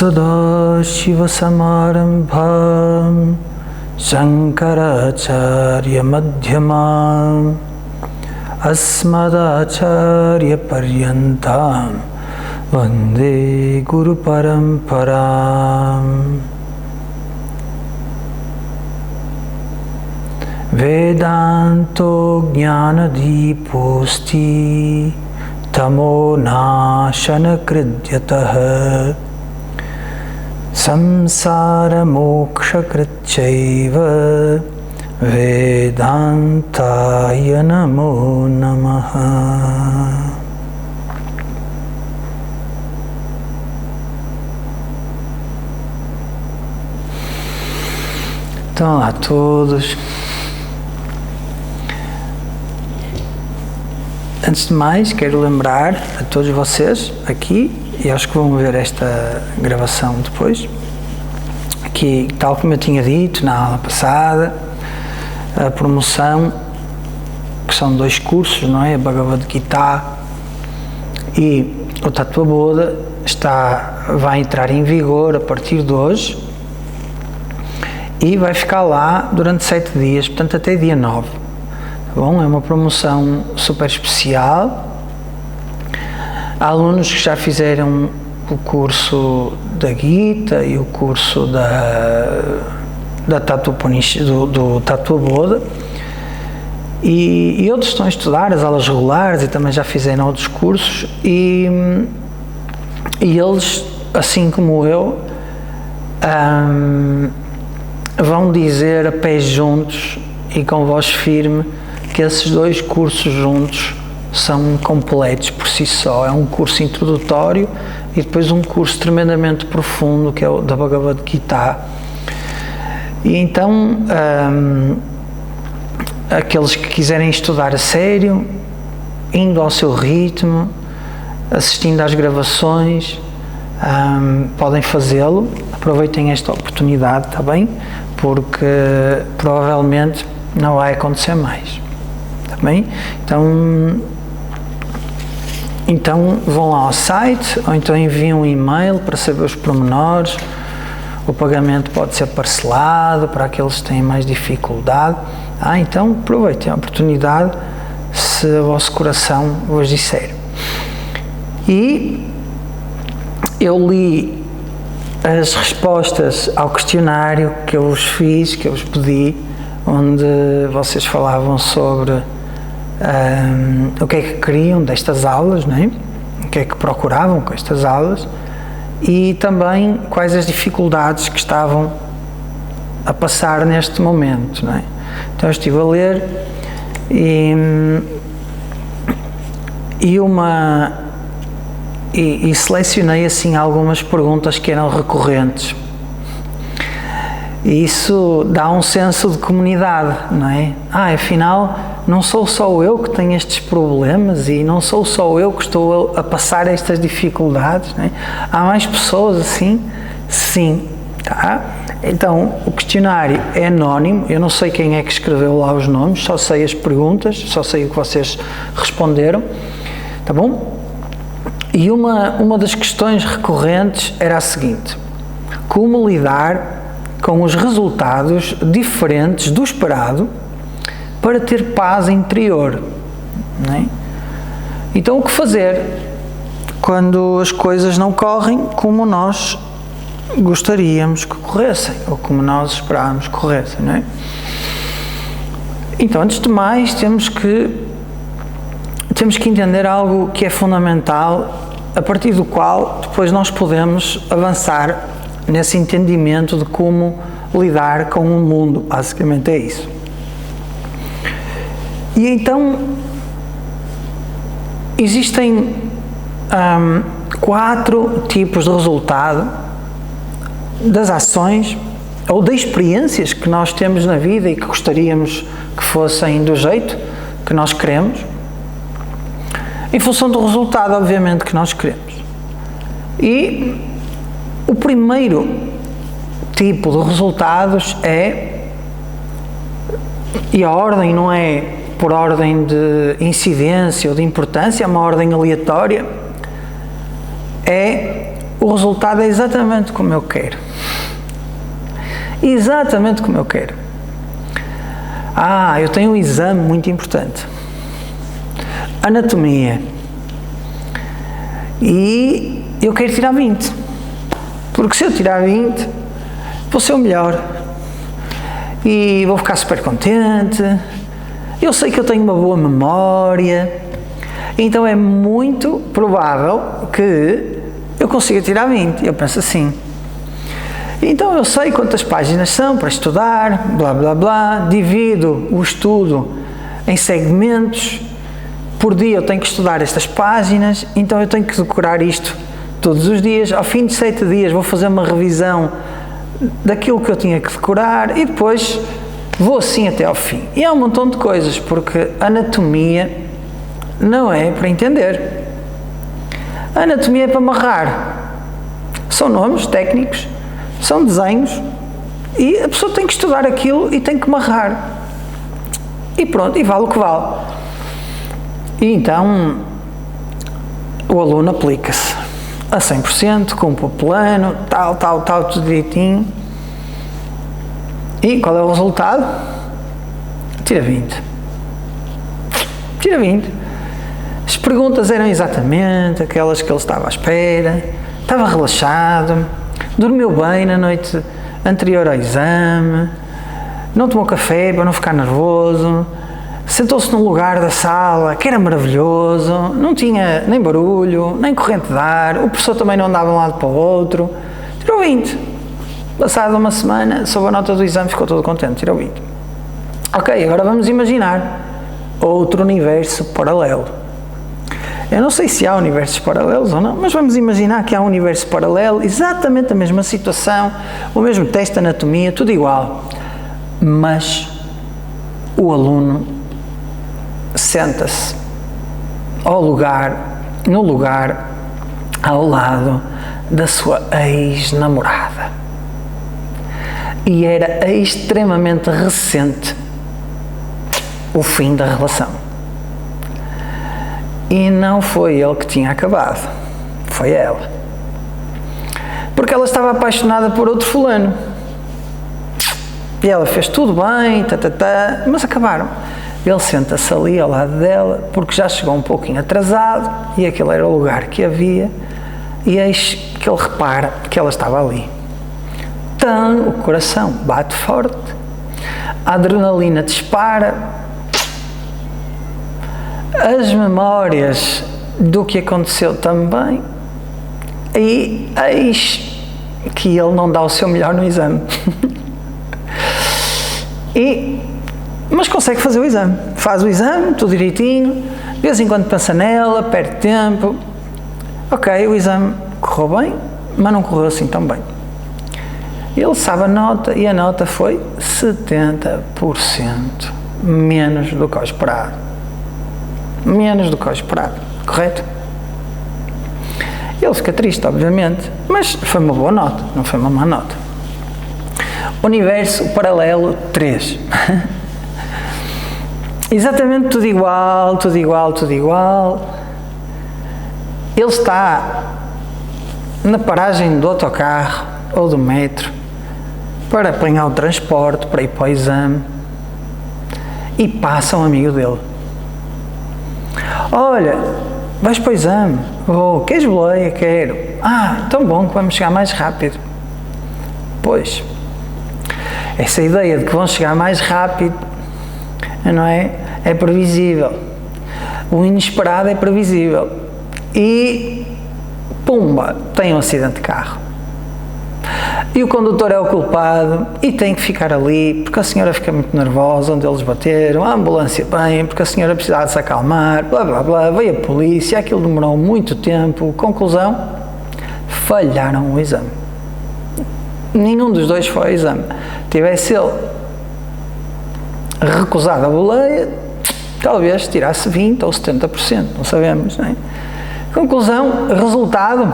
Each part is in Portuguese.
Sadashivasamarambham Shankaracharya Madhyamam Asmadacharya Paryantam Vande Guru Paramparam. Vedanto Jnana Diposti Tamo Nashana Kridyatah Samsara Moksha Kritchaiva Vedantaya Namo Namaha. Então, olá a todos. Antes de mais, quero lembrar a todos vocês aqui, e aos que vão ver esta gravação depois, que, tal como eu tinha dito na aula passada, a promoção, que são 2 cursos, não é? A Bhagavad Gita e o Tattva Buddha, vai entrar em vigor a partir de hoje e vai ficar lá durante 7 dias, portanto até dia 9. Bom, é uma promoção super especial. Há alunos que já fizeram o curso da Gita e o curso da Tattva do Tattva Buddha e outros estão a estudar as aulas regulares e também já fizeram outros cursos e eles, assim como eu, vão dizer a pés juntos e com voz firme que esses 2 cursos juntos são completos por si só. É um curso introdutório e depois um curso tremendamente profundo, que é o da Bhagavad Gita. E então, aqueles que quiserem estudar a sério, indo ao seu ritmo, assistindo às gravações, podem fazê-lo. Aproveitem esta oportunidade, está bem? Porque provavelmente não vai acontecer mais. Bem, então vão lá ao site ou então enviam um e-mail para saber os pormenores. O pagamento pode ser parcelado para aqueles que têm mais dificuldade. Então aproveitem a oportunidade se o vosso coração vos disser. E eu li as respostas ao questionário que eu vos fiz, que eu vos pedi, onde vocês falavam sobre o que é que queriam destas aulas, não é? O que é que procuravam com estas aulas e também quais as dificuldades que estavam a passar neste momento, não é? Então eu estive a ler e selecionei assim algumas perguntas que eram recorrentes. E isso dá um senso de comunidade, não é? Afinal, não sou só eu que tenho estes problemas e não sou só eu que estou a passar estas dificuldades, não é? Há mais pessoas assim? Sim, tá? Então, o questionário é anónimo, eu não sei quem é que escreveu lá os nomes, só sei as perguntas, só sei o que vocês responderam, tá bom? E uma das questões recorrentes era a seguinte: como lidar com os resultados diferentes do esperado para ter paz interior, não é? Então, o que fazer quando as coisas não correm como nós gostaríamos que corressem, ou como nós esperávamos que corressem, não é? Então, antes de mais, temos que entender algo que é fundamental, a partir do qual depois nós podemos avançar nesse entendimento de como lidar com o mundo. Basicamente é isso. E então existem 4 tipos de resultado das ações ou de experiências que nós temos na vida e que gostaríamos que fossem do jeito que nós queremos, em função do resultado, obviamente, que nós queremos. E o primeiro tipo de resultados e a ordem não é por ordem de incidência ou de importância, é uma ordem aleatória, é o resultado é exatamente como eu quero. Exatamente como eu quero. Eu tenho um exame muito importante. Anatomia. E eu quero tirar 20. Porque se eu tirar 20, vou ser o melhor. E vou ficar super contente. Eu sei que eu tenho uma boa memória. Então é muito provável que eu consiga tirar 20. Eu penso assim. Então eu sei quantas páginas são para estudar, blá blá blá, divido o estudo em segmentos, por dia eu tenho que estudar estas páginas, então eu tenho que decorar isto todos os dias, ao fim de 7 dias vou fazer uma revisão daquilo que eu tinha que decorar e depois vou assim até ao fim. E há um montão de coisas, porque anatomia não é para entender. A anatomia é para amarrar. São nomes técnicos, são desenhos e a pessoa tem que estudar aquilo e tem que amarrar. E pronto, e vale o que vale. E então o aluno aplica-se a 100%, cumpre o plano, tal, tudo direitinho. E qual é o resultado? Tira 20. Tira 20. As perguntas eram exatamente aquelas que ele estava à espera, estava relaxado, dormiu bem na noite anterior ao exame, não tomou café para não ficar nervoso, sentou-se num lugar da sala que era maravilhoso, não tinha nem barulho, nem corrente de ar, o professor também não andava de um lado para o outro, tirou 20. Passada uma semana, soube a nota do exame, ficou todo contente, tirou 20. Ok, agora vamos imaginar outro universo paralelo. Eu não sei se há universos paralelos ou não, mas vamos imaginar que há um universo paralelo, exatamente a mesma situação, o mesmo teste de anatomia, tudo igual. Mas o aluno senta-se no lugar ao lado da sua ex-namorada. E era extremamente recente o fim da relação. E não foi ele que tinha acabado, foi ela. Porque ela estava apaixonada por outro fulano. E ela fez tudo bem, mas acabaram. Ele senta-se ali ao lado dela, porque já chegou um pouquinho atrasado, e aquele era o lugar que havia, e eis que ele repara que ela estava ali. Então, o coração bate forte, a adrenalina dispara, as memórias do que aconteceu também, e eis que ele não dá o seu melhor no exame. Mas consegue fazer o exame, faz o exame, tudo direitinho, de vez em quando pensa nela, perde tempo. Ok, o exame correu bem, mas não correu assim tão bem. Ele sabe a nota e a nota foi 70% menos do que o esperado. Menos do que o esperado, correto? Ele fica triste, obviamente, mas foi uma boa nota, não foi uma má nota. Universo paralelo 3. Exatamente tudo igual. Ele está na paragem do autocarro ou do metro para apanhar o transporte, para ir para o exame, e passa um amigo dele. Olha, vais para o exame? Oh, queres boleia? Quero. Tão bom que vamos chegar mais rápido. Pois, essa ideia de que vão chegar mais rápido, não é? É previsível. O inesperado é previsível. E, pumba, tem um acidente de carro. E o condutor é o culpado e tem que ficar ali porque a senhora fica muito nervosa onde eles bateram, a ambulância vem porque a senhora precisava de se acalmar, blá blá blá, veio a polícia, aquilo demorou muito tempo. Conclusão, falharam o exame. Nenhum dos dois foi ao exame. Tivesse ele recusado a boleia, talvez tirasse 20% ou 70%, não sabemos, não é? Conclusão, resultado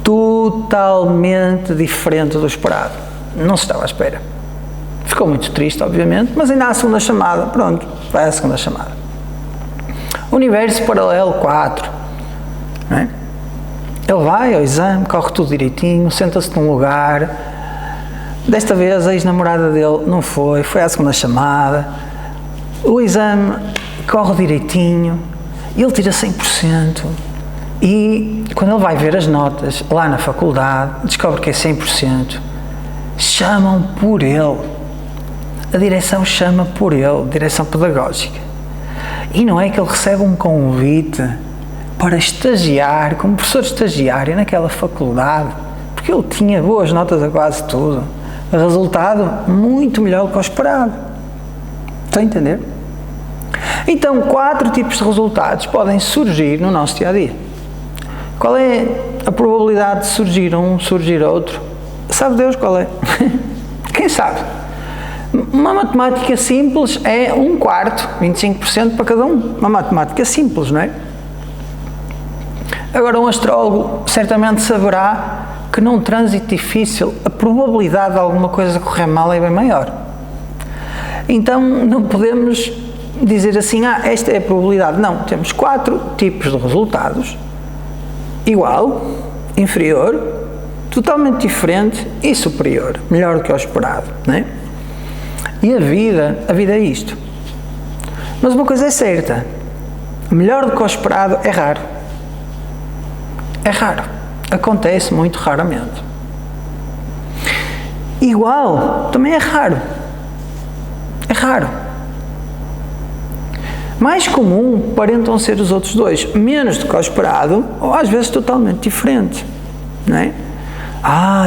totalmente diferente do esperado. Não se estava à espera. Ficou muito triste, obviamente, mas ainda há a segunda chamada. Pronto, vai à segunda chamada. Universo paralelo 4. Não é? Ele vai ao exame, corre tudo direitinho, senta-se num lugar. Desta vez a ex-namorada dele não foi à segunda chamada. O exame corre direitinho, ele tira 100%. E quando ele vai ver as notas lá na faculdade, descobre que é 100%. Chamam por ele. A direção chama por ele, direção pedagógica. E não é que ele recebe um convite para estagiar como professor estagiário naquela faculdade, porque ele tinha boas notas a quase tudo. Resultado muito melhor do que o esperado. Estão a entender? Então, 4 tipos de resultados podem surgir no nosso dia-a-dia. Qual é a probabilidade de surgir um, surgir outro? Sabe Deus qual é? Quem sabe? Uma matemática simples é 1/4, 25% para cada um. Uma matemática simples, não é? Agora, um astrólogo certamente saberá que num trânsito difícil a probabilidade de alguma coisa correr mal é bem maior. Então, não podemos dizer assim, esta é a probabilidade. Não, temos 4 tipos de resultados, igual, inferior, totalmente diferente e superior, melhor do que o esperado, não é? E a vida é isto. Mas uma coisa é certa, melhor do que o esperado é raro. É raro. Acontece muito raramente. Igual, também é raro. É raro. Mais comum parentam ser os outros dois, menos do que o esperado, ou às vezes totalmente diferente, não é?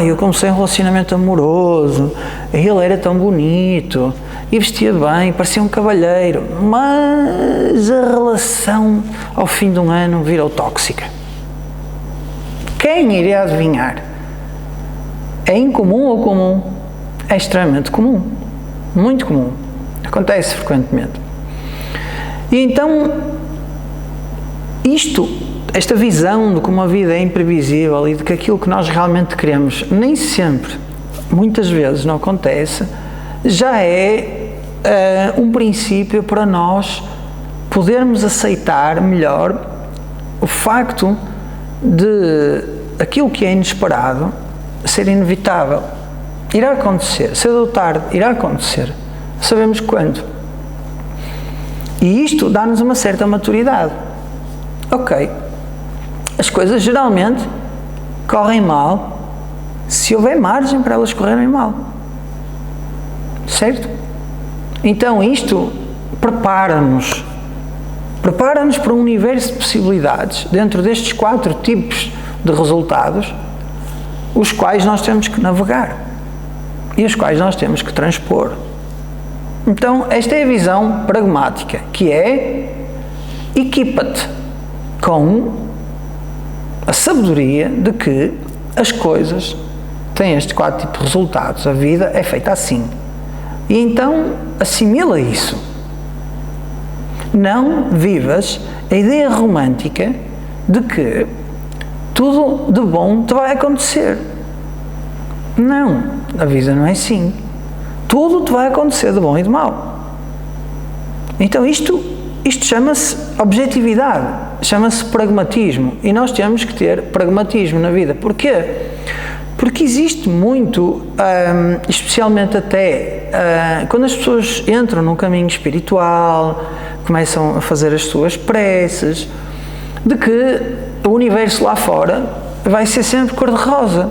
Eu comecei um relacionamento amoroso, ele era tão bonito, e vestia bem, parecia um cavalheiro, mas a relação ao fim de um ano virou tóxica. Quem iria adivinhar? É incomum ou comum? É extremamente comum, muito comum, acontece frequentemente. E então, esta visão de como a vida é imprevisível e de que aquilo que nós realmente queremos nem sempre, muitas vezes não acontece, já é um princípio para nós podermos aceitar melhor o facto de aquilo que é inesperado ser inevitável. Irá acontecer, cedo ou tarde, irá acontecer. Sabemos quando. E isto dá-nos uma certa maturidade. Ok, as coisas geralmente correm mal se houver margem para elas correrem mal. Certo? Então isto prepara-nos para um universo de possibilidades dentro destes 4 tipos de resultados, os quais nós temos que navegar e os quais nós temos que transpor. Então, esta é a visão pragmática, que é equipa-te com a sabedoria de que as coisas têm estes 4 tipos de resultados, a vida é feita assim. E então, assimila isso. Não vivas a ideia romântica de que tudo de bom te vai acontecer. Não, a vida não é assim. Tudo te vai acontecer de bom e de mau. Então isto chama-se objetividade, chama-se pragmatismo. E nós temos que ter pragmatismo na vida. Porquê? Porque existe muito, especialmente até quando as pessoas entram num caminho espiritual, começam a fazer as suas preces, de que o universo lá fora vai ser sempre cor-de-rosa.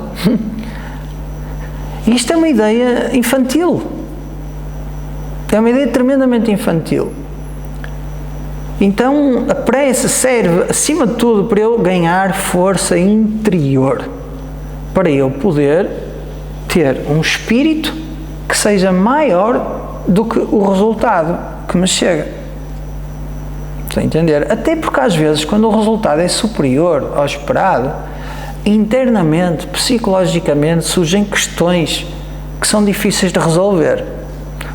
E isto é uma ideia infantil. É uma ideia tremendamente infantil. Então, a prece serve, acima de tudo, para eu ganhar força interior. Para eu poder ter um espírito que seja maior do que o resultado que me chega. Estão a entender? Até porque, às vezes, quando o resultado é superior ao esperado, internamente, psicologicamente, surgem questões que são difíceis de resolver,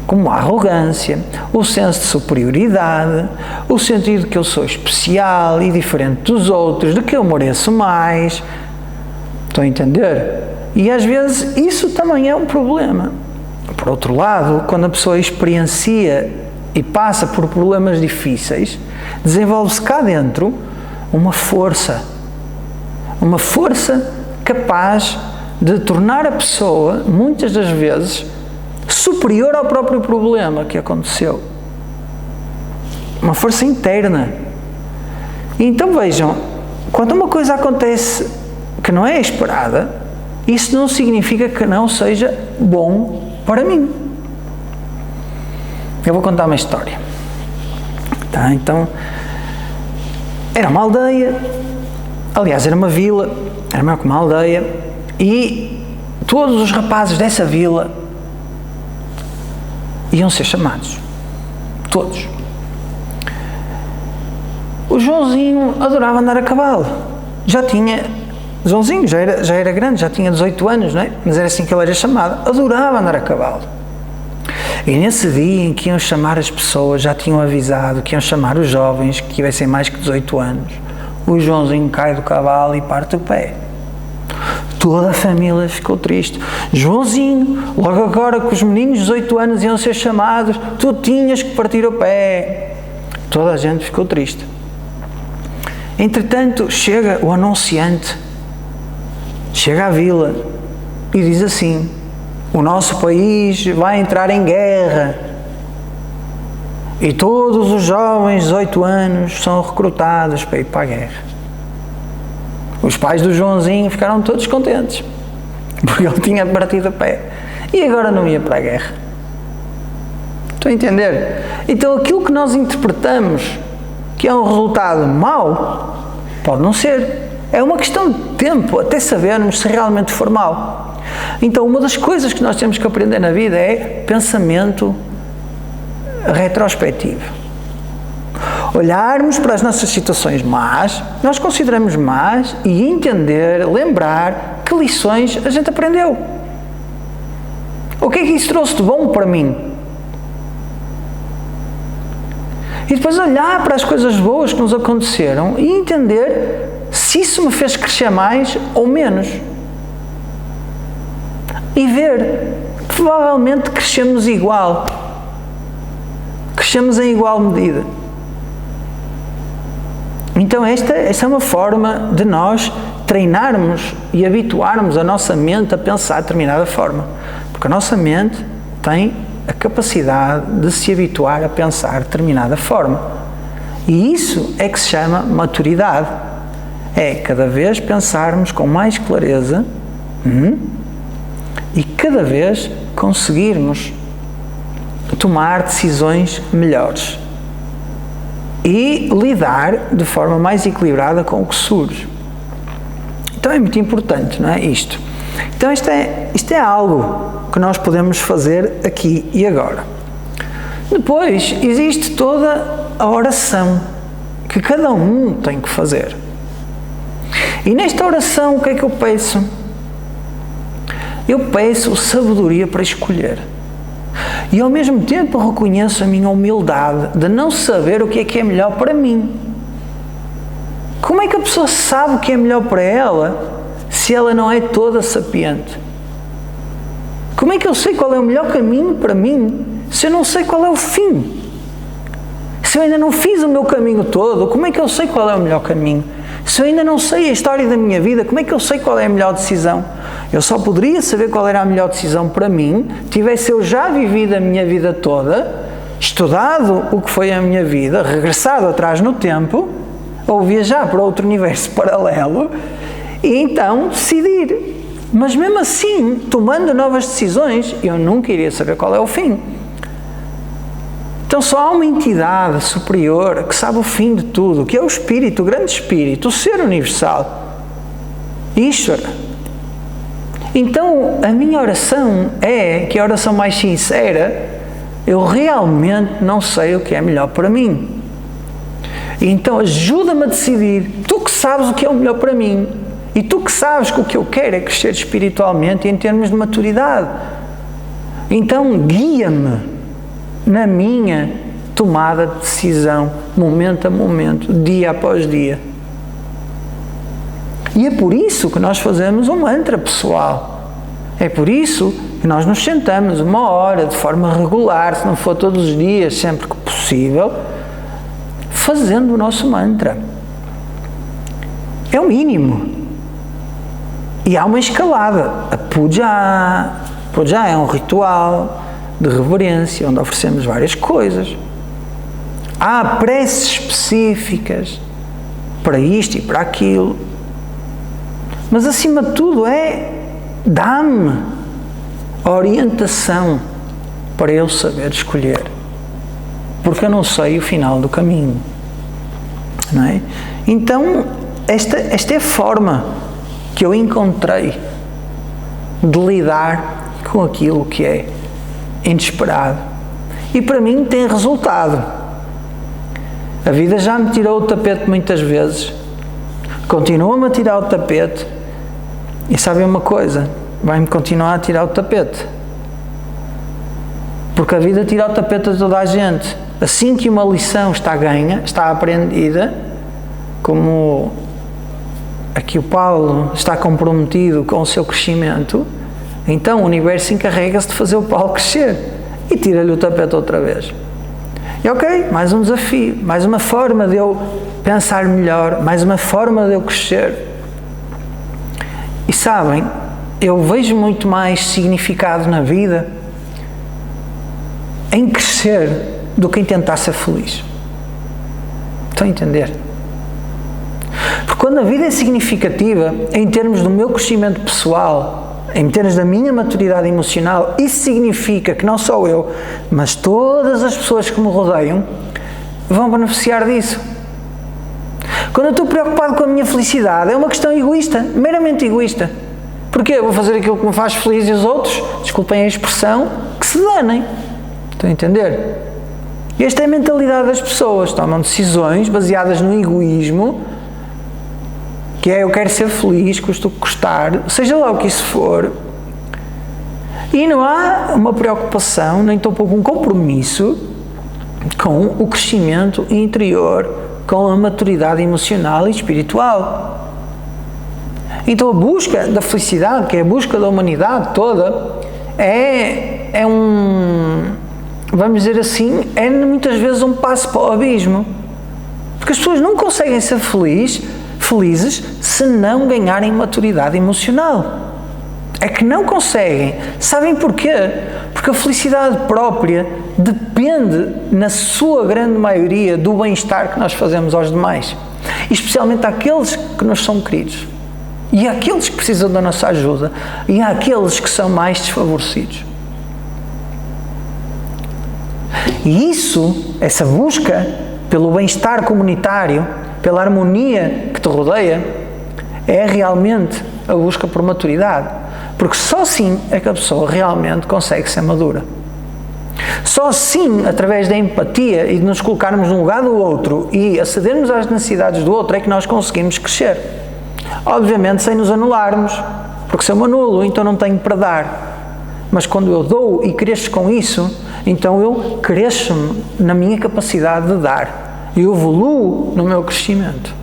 como a arrogância, o senso de superioridade, o sentido de que eu sou especial e diferente dos outros, de que eu mereço mais. Estão a entender? E às vezes isso também é um problema. Por outro lado, quando a pessoa experiencia e passa por problemas difíceis, desenvolve-se cá dentro uma força, Uma força capaz de tornar a pessoa, muitas das vezes, superior ao próprio problema que aconteceu. Uma força interna. Então vejam, quando uma coisa acontece que não é esperada, isso não significa que não seja bom para mim. Eu vou contar uma história. Tá? Então, era uma aldeia, aliás, era uma vila, era maior que uma aldeia, e todos os rapazes dessa vila iam ser chamados. Todos. O Joãozinho adorava andar a cavalo. Joãozinho já era grande, já tinha 18 anos, não é? Mas era assim que ele era chamado. Adorava andar a cavalo. E nesse dia em que iam chamar as pessoas, já tinham avisado que iam chamar os jovens que tivessem mais que 18 anos. O Joãozinho cai do cavalo e parte o pé. Toda a família ficou triste. Joãozinho, logo agora que os meninos de 18 anos iam ser chamados, tu tinhas que partir o pé. Toda a gente ficou triste. Entretanto, chega o anunciante, chega à vila e diz assim: o nosso país vai entrar em guerra e todos os jovens de 18 anos são recrutados para ir para a guerra. Os pais do Joãozinho ficaram todos contentes, porque ele tinha partido a pé e agora não ia para a guerra. Estão a entender? Então aquilo que nós interpretamos que é um resultado mau, pode não ser. É uma questão de tempo até sabermos se realmente for mau. Então uma das coisas que nós temos que aprender na vida é pensamento retrospectivo. Olharmos para as nossas situações más, nós consideramos más, e entender, lembrar que lições a gente aprendeu. O que é que isso trouxe de bom para mim? E depois olhar para as coisas boas que nos aconteceram e entender se isso me fez crescer mais ou menos. E ver que provavelmente crescemos igual. Crescemos em igual medida. Então esta é uma forma de nós treinarmos e habituarmos a nossa mente a pensar de determinada forma. Porque a nossa mente tem a capacidade de se habituar a pensar de determinada forma. E isso é que se chama maturidade. É cada vez pensarmos com mais clareza e cada vez conseguirmos tomar decisões melhores e lidar de forma mais equilibrada com o que surge. Então é muito importante, não é? Isto. Então isto é algo que nós podemos fazer aqui e agora. Depois existe toda a oração que cada um tem que fazer. E nesta oração o que é que eu peço? Eu peço sabedoria para escolher. E ao mesmo tempo reconheço a minha humildade de não saber o que é melhor para mim. Como é que a pessoa sabe o que é melhor para ela se ela não é toda sapiente? Como é que eu sei qual é o melhor caminho para mim se eu não sei qual é o fim? Se eu ainda não fiz o meu caminho todo, como é que eu sei qual é o melhor caminho? Se eu ainda não sei a história da minha vida, como é que eu sei qual é a melhor decisão? Eu só poderia saber qual era a melhor decisão para mim, tivesse eu já vivido a minha vida toda, estudado o que foi a minha vida, regressado atrás no tempo, ou viajar para outro universo paralelo, e então decidir. Mas mesmo assim, tomando novas decisões, eu nunca iria saber qual é o fim. Então só há uma entidade superior que sabe o fim de tudo, que é o Espírito, o grande Espírito, o Ser Universal, Ishvara. Então a minha oração é, que é a oração mais sincera, eu realmente não sei o que é melhor para mim. Então ajuda-me a decidir, tu que sabes o que é o melhor para mim, e tu que sabes que o que eu quero é crescer espiritualmente em termos de maturidade. Então guia-me na minha tomada de decisão, momento a momento, dia após dia. E é por isso que nós fazemos um mantra pessoal. É por isso que nós nos sentamos 1 hora, de forma regular, se não for todos os dias, sempre que possível, fazendo o nosso mantra. É o mínimo. E há uma escalada. A puja. Puja é um ritual de reverência, onde oferecemos várias coisas. Há preces específicas para isto e para aquilo. Mas, acima de tudo, dá-me a orientação para eu saber escolher. Porque eu não sei o final do caminho. Não é? Então, esta é a forma que eu encontrei de lidar com aquilo que é inesperado. E para mim tem resultado. A vida já me tirou o tapete muitas vezes, continua-me a tirar o tapete, e sabem uma coisa? Vai-me continuar a tirar o tapete. Porque a vida tira o tapete a toda a gente. Assim que uma lição está ganha, está aprendida, como aqui o Paulo está comprometido com o seu crescimento, então o universo encarrega-se de fazer o Paulo crescer e tira-lhe o tapete outra vez. E ok, mais um desafio, mais uma forma de eu pensar melhor, mais uma forma de eu crescer. E sabem, eu vejo muito mais significado na vida em crescer do que em tentar ser feliz. Estão a entender? Porque quando a vida é significativa, em termos do meu crescimento pessoal, em termos da minha maturidade emocional, isso significa que não só eu, mas todas as pessoas que me rodeiam vão beneficiar disso. Quando eu estou preocupado com a minha felicidade, é uma questão egoísta, meramente egoísta. Porque eu vou fazer aquilo que me faz feliz e os outros, desculpem a expressão, que se danem. Estão a entender? E esta é a mentalidade das pessoas, tomam decisões baseadas no egoísmo, que é eu quero ser feliz, custa o que custar, seja lá o que isso for, e não há uma preocupação, nem tampouco um compromisso com o crescimento interior, com a maturidade emocional e espiritual. Então a busca da felicidade, que é a busca da humanidade toda, vamos dizer assim, é muitas vezes um passo para o abismo. Porque as pessoas não conseguem ser felizes se não ganharem maturidade emocional. É que não conseguem. Sabem porquê? Porque a felicidade própria depende, na sua grande maioria, do bem-estar que nós fazemos aos demais. E especialmente àqueles que nos são queridos. E àqueles que precisam da nossa ajuda. E àqueles que são mais desfavorecidos. E essa busca pelo bem-estar comunitário, pela harmonia que te rodeia, é realmente a busca por maturidade. Porque só assim é que a pessoa realmente consegue ser madura. Só assim, através da empatia e de nos colocarmos no lugar do outro e acedermos às necessidades do outro, é que nós conseguimos crescer. Obviamente sem nos anularmos, porque se eu me anulo, então não tenho para dar. Mas quando eu dou e cresço com isso, então eu cresço na minha capacidade de dar. Eu evoluo no meu crescimento.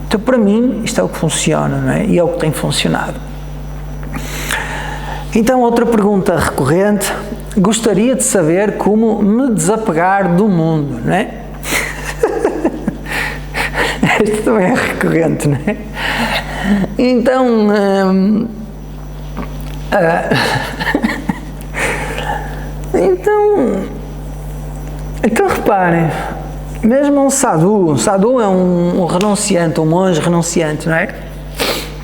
Então, para mim, isto é o que funciona, não é? E é o que tem funcionado. Então, outra pergunta recorrente. Gostaria de saber como me desapegar do mundo, não é? Isto também é recorrente, não é? Então, então reparem, mesmo um sadhu é um renunciante, um monge renunciante, não é?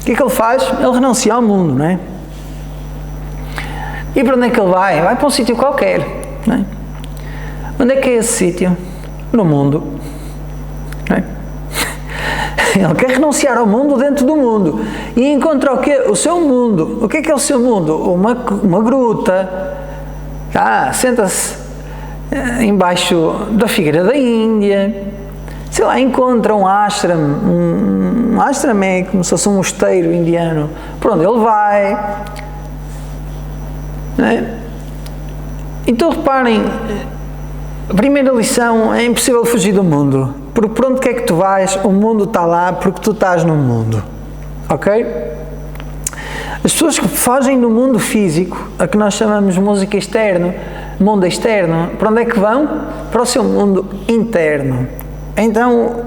O que é que ele faz? Ele renuncia ao mundo, não é? E para onde é que ele vai? Vai para um sítio qualquer, não é? Onde é que é esse sítio? No mundo, não é? Ele quer renunciar ao mundo dentro do mundo e encontra o quê? O seu mundo. O que é o seu mundo? Uma gruta. Senta-se embaixo da figueira da Índia, sei lá, encontra um ashram. Um ashram é como se fosse um mosteiro indiano, para onde ele vai, não é? Então reparem, a primeira lição: é impossível fugir do mundo, porque por onde quer que tu vais, o mundo está lá porque tu estás no mundo, ok? As pessoas que fogem do mundo físico, a que nós chamamos música externo, mundo externo, para onde é que vão? Para o seu mundo interno. Então,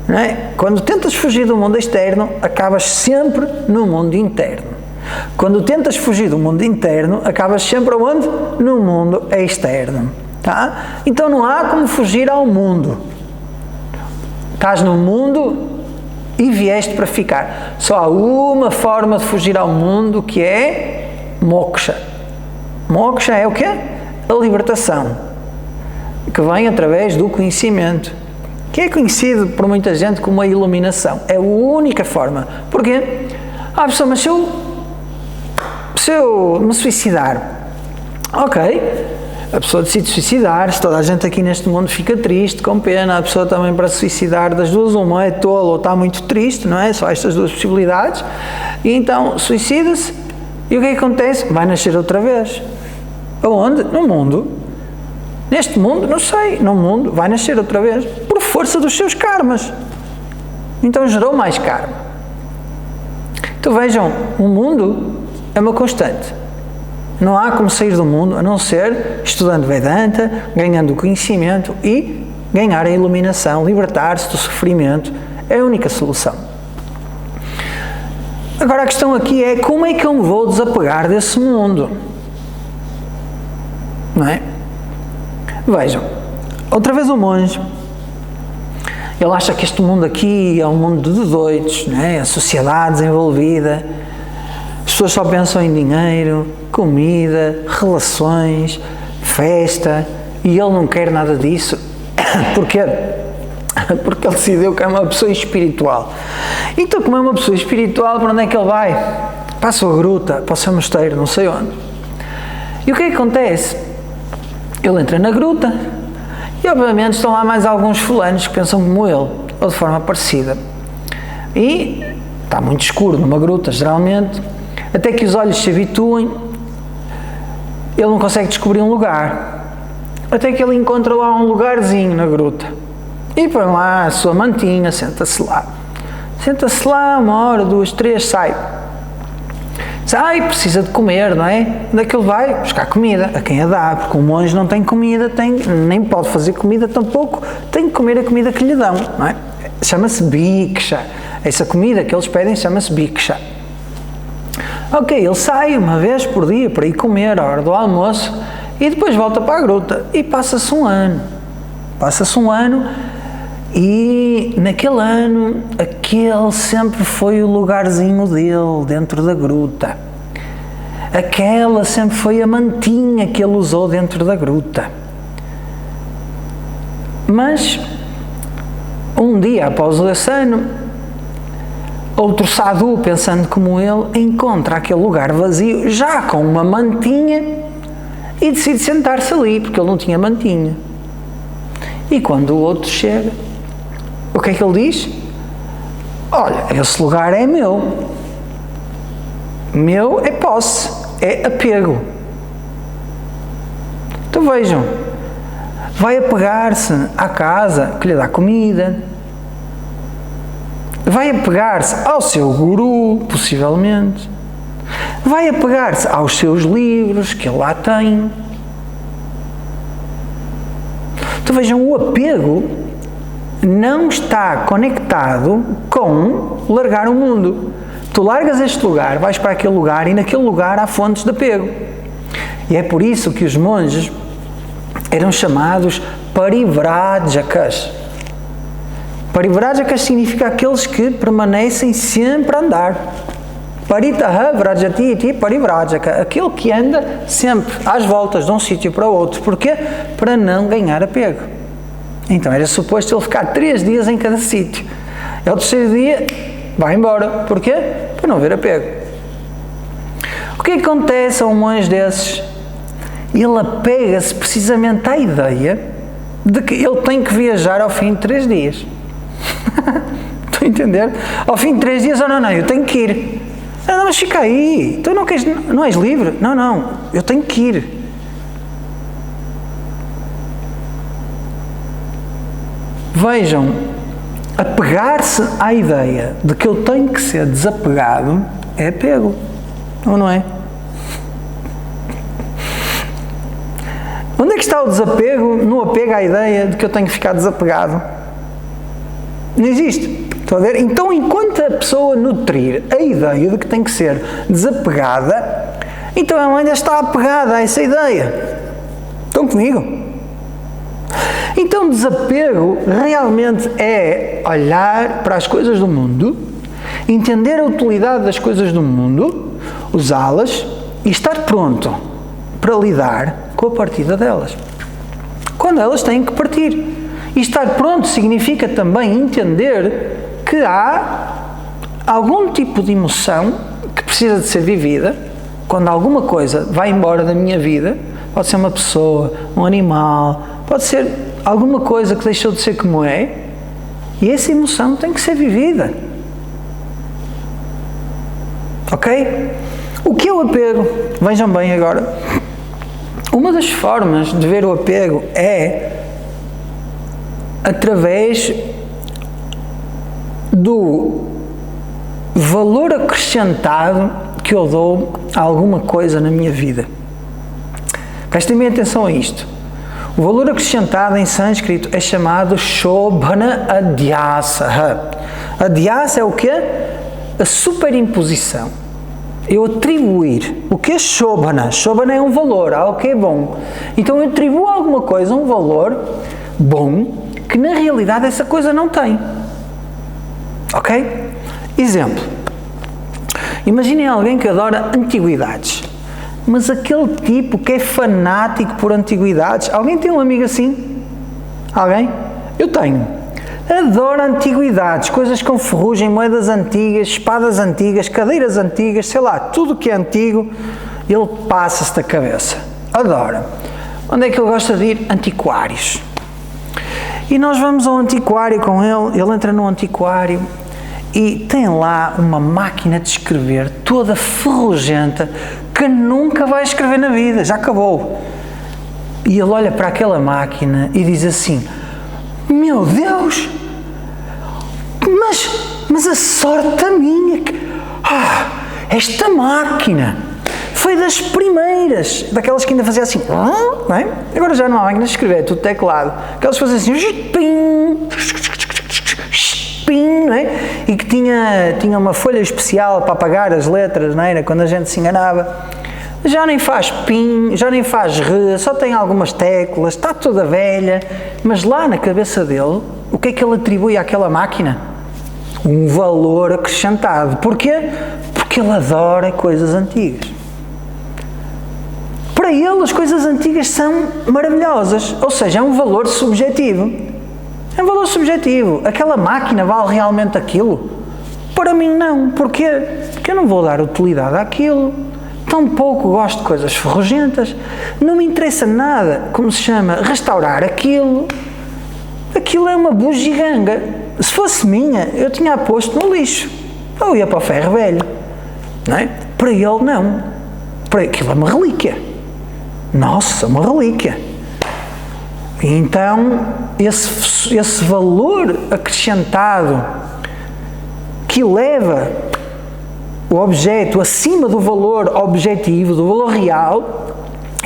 não é? Quando tentas fugir do mundo externo, acabas sempre no mundo interno. Quando tentas fugir do mundo interno, acabas sempre onde? No mundo externo. Tá? Então não há como fugir ao mundo. Estás no mundo e vieste para ficar. Só há uma forma de fugir ao mundo, que é moksha. Moksha é o quê? A libertação, que vem através do conhecimento, que é conhecido por muita gente como a iluminação. É a única forma. Porquê? Pessoa, mas se eu me suicidar, ok, a pessoa decide suicidar-se, toda a gente aqui neste mundo fica triste, com pena, a pessoa também para se suicidar, das duas uma é tola ou está muito triste, não é? Só estas duas possibilidades, e então suicida-se, e o que acontece? Vai nascer outra vez. Aonde? No mundo. Neste mundo? Não sei, no mundo vai nascer outra vez, por força dos seus karmas. Então gerou mais karma. Então vejam, o mundo é uma constante. Não há como sair do mundo a não ser estudando Vedanta, ganhando o conhecimento e ganhar a iluminação, libertar-se do sofrimento. É a única solução. Agora a questão aqui é como é que eu me vou desapegar desse mundo? Não é? Vejam, outra vez um monge, ele acha que este mundo aqui é um mundo de doidos, não é? A sociedade desenvolvida, as pessoas só pensam em dinheiro, comida, relações, festa, e ele não quer nada disso. Porquê? Porque ele decidiu que é uma pessoa espiritual. Então, como é uma pessoa espiritual, para onde é que ele vai? Para a sua gruta, para o seu mosteiro, não sei onde. E o que é que acontece? Ele entra na gruta e, obviamente, estão lá mais alguns fulanos que pensam como ele, ou de forma parecida. E está muito escuro numa gruta, geralmente, até que os olhos se habituem, ele não consegue descobrir um lugar. Até que ele encontra lá um lugarzinho na gruta. E põe lá a sua mantinha, senta-se lá. Senta-se lá, 1 hora, 2, 3, sai. Sai, precisa de comer, não é? Onde é que ele vai? Buscar comida, a quem a dá, porque um monge não tem comida, nem pode fazer comida tampouco, tem que comer a comida que lhe dão, não é? Chama-se biksha. Essa comida que eles pedem chama-se biksha. Ok, ele sai uma vez por dia para ir comer à hora do almoço e depois volta para a gruta e passa-se um ano. Passa-se um ano e naquele ano aquele sempre foi o lugarzinho dele dentro da gruta. Aquela sempre foi a mantinha que ele usou dentro da gruta. Mas um dia após esse ano, outro sadhu, pensando como ele, encontra aquele lugar vazio, já com uma mantinha, e decide sentar-se ali, porque ele não tinha mantinha. E quando o outro chega, o que é que ele diz? Olha, esse lugar é meu. Meu é posse, é apego. Então vejam, vai apegar-se à casa que lhe dá comida, vai apegar-se ao seu guru, possivelmente, vai apegar-se aos seus livros que ele lá tem. Então vejam, o apego não está conectado com largar o mundo. Tu largas este lugar, vais para aquele lugar e naquele lugar há fontes de apego. E é por isso que os monges eram chamados parivrajakas. Parivrajakas significa aqueles que permanecem sempre a andar. Paritaha vrajati iti parivrajaka, aquele que anda sempre às voltas de um sítio para o outro. Porquê? Para não ganhar apego. Então era suposto ele ficar 3 dias em cada sítio. E ao terceiro dia vai embora. Porquê? Para não haver apego. O que acontece a um monge desses? Ele apega-se precisamente à ideia de que ele tem que viajar ao fim de 3 dias. Estão a entender? Ao fim de 3 dias, não, eu tenho que ir. Não, mas fica aí. Tu não és livre? Não, eu tenho que ir. Vejam, apegar-se à ideia de que eu tenho que ser desapegado é apego, ou não é? Onde é que está o desapego no apego à ideia de que eu tenho que ficar desapegado? Não existe. Estão a ver? Então, enquanto a pessoa nutrir a ideia de que tem que ser desapegada, então ela ainda está apegada a essa ideia. Estão comigo? Então, desapego realmente é olhar para as coisas do mundo, entender a utilidade das coisas do mundo, usá-las e estar pronto para lidar com a partida delas. Quando elas têm que partir. E estar pronto significa também entender que há algum tipo de emoção que precisa de ser vivida quando alguma coisa vai embora da minha vida. Pode ser uma pessoa, um animal, pode ser alguma coisa que deixou de ser como é, e essa emoção tem que ser vivida. Ok? O que é o apego? Vejam bem agora. Uma das formas de ver o apego é através do valor acrescentado que eu dou a alguma coisa na minha vida. Prestem bem atenção a isto. O valor acrescentado em sânscrito é chamado Shobhana Adhyasa. Adhyasa é o quê? A superimposição. Eu atribuir. O que é Shobhana? Shobhana é um valor, algo que é bom. Então eu atribuo a alguma coisa um valor bom que na realidade essa coisa não tem. Ok? Exemplo. Imaginem alguém que adora antiguidades. Mas aquele tipo que é fanático por antiguidades. Alguém tem um amigo assim? Alguém? Eu tenho. Adora antiguidades, coisas com ferrugem, moedas antigas, espadas antigas, cadeiras antigas, sei lá, tudo que é antigo, ele passa-se da cabeça. Adora. Onde é que ele gosta de ir? Antiquários. E nós vamos ao antiquário com ele entra no antiquário e tem lá uma máquina de escrever toda ferrugenta que nunca vai escrever na vida, já acabou. E ele olha para aquela máquina e diz assim: meu Deus, mas a sorte a minha, esta máquina foi das primeiras, daquelas que ainda fazia assim, não é? Agora já não há máquina de escrever, é tudo teclado, aquelas que faziam assim, pim, não é? E que tinha uma folha especial para apagar as letras, não era? Quando a gente se enganava. Já nem faz pin, já nem faz re, só tem algumas teclas, está toda velha, mas lá na cabeça dele, o que é que ele atribui àquela máquina? Um valor acrescentado. Porquê? Porque ele adora coisas antigas. Para ele as coisas antigas são maravilhosas, ou seja, é um valor subjetivo. É um valor subjetivo. Aquela máquina vale realmente aquilo? Para mim não. Porquê? Porque eu não vou dar utilidade àquilo. Tampouco gosto de coisas ferrugentas, não me interessa nada, como se chama, restaurar aquilo. Aquilo é uma bugiganga. Se fosse minha, eu tinha a posto no lixo. Ou ia para o ferro velho. Não é? Para ele, não. Para aquilo é uma relíquia. Nossa, uma relíquia. Então, esse valor acrescentado que leva o objeto acima do valor objetivo, do valor real,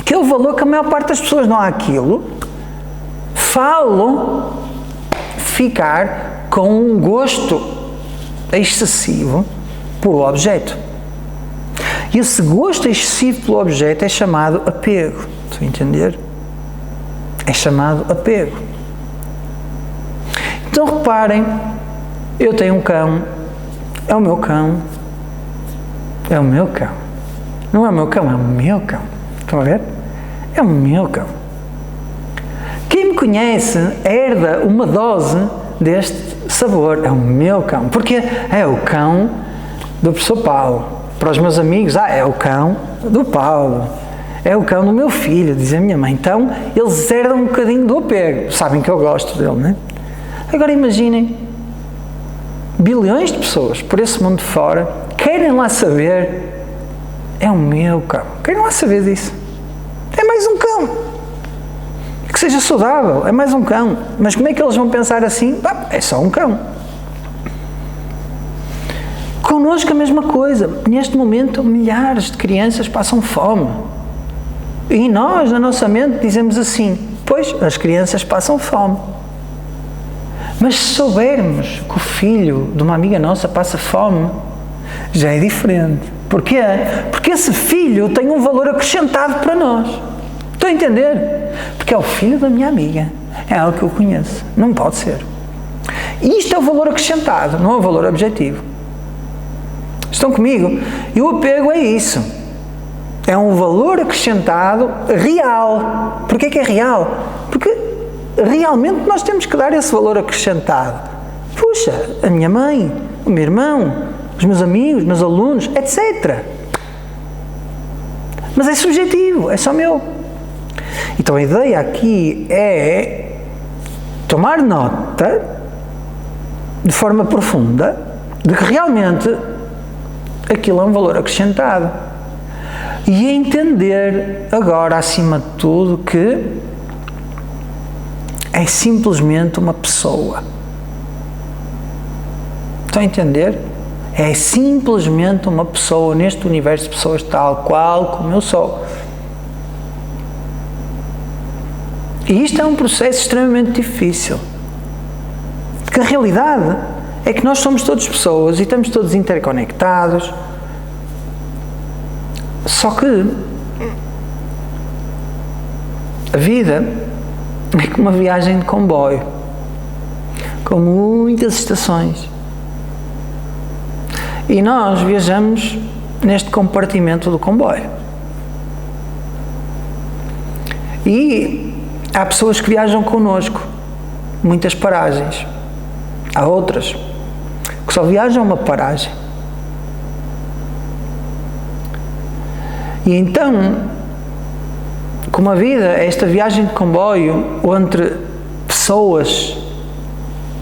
que é o valor que a maior parte das pessoas não há aquilo, falo ficar com um gosto excessivo por objeto. E esse gosto excessivo pelo objeto é chamado apego. Estão a entender? É chamado apego. Então reparem, eu tenho um cão, é o meu cão. É o meu cão. Não é o meu cão, é o meu cão. Estão a ver? É o meu cão. Quem me conhece herda uma dose deste sabor. É o meu cão. Porque é o cão do professor Paulo. Para os meus amigos, é o cão do Paulo. É o cão do meu filho, diz a minha mãe. Então, eles herdam um bocadinho do apego. Sabem que eu gosto dele, não é? Agora imaginem, bilhões de pessoas por esse mundo fora querem lá saber, é o meu cão. Querem lá saber disso. É mais um cão. Que seja saudável, é mais um cão. Mas como é que eles vão pensar assim? É só um cão. Connosco a mesma coisa. Neste momento, milhares de crianças passam fome. E nós, na nossa mente, dizemos assim, pois, as crianças passam fome. Mas se soubermos que o filho de uma amiga nossa passa fome, já é diferente. Porquê? Porque esse filho tem um valor acrescentado para nós. Estão a entender? Porque é o filho da minha amiga. É algo que eu conheço. Não pode ser. E isto é o valor acrescentado, não é o valor objetivo. Estão comigo? E o apego é isso. É um valor acrescentado real. Porquê que é real? Porque realmente nós temos que dar esse valor acrescentado. Puxa, a minha mãe, o meu irmão, os meus amigos, os meus alunos, etc. Mas é subjetivo, é só meu. Então a ideia aqui é tomar nota de forma profunda de que realmente aquilo é um valor acrescentado. E entender agora, acima de tudo, que é simplesmente uma pessoa. Estão a entender? É simplesmente uma pessoa neste universo de pessoas tal qual como eu sou. E isto é um processo extremamente difícil. Porque a realidade é que nós somos todos pessoas e estamos todos interconectados. Só que a vida é como uma viagem de comboio, com muitas estações. E nós viajamos neste compartimento do comboio. E há pessoas que viajam connosco, muitas paragens. Há outras que só viajam uma paragem. E então, como a vida é esta viagem de comboio, entre pessoas,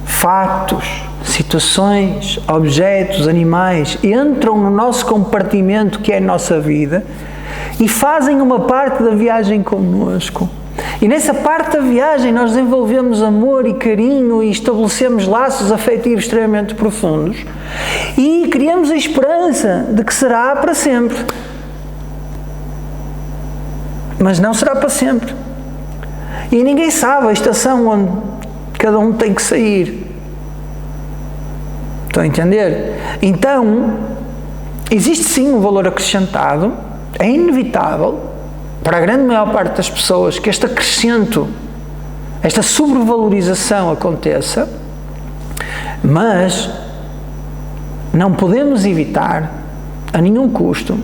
fatos, situações, objetos, animais, entram no nosso compartimento que é a nossa vida e fazem uma parte da viagem connosco. E nessa parte da viagem nós desenvolvemos amor e carinho e estabelecemos laços afetivos extremamente profundos e criamos a esperança de que será para sempre. Mas não será para sempre. E ninguém sabe a estação onde cada um tem que sair. Estão a entender? Então, existe sim um valor acrescentado, é inevitável, para a grande maior parte das pessoas, que este acrescento, esta sobrevalorização aconteça, mas não podemos evitar, a nenhum custo,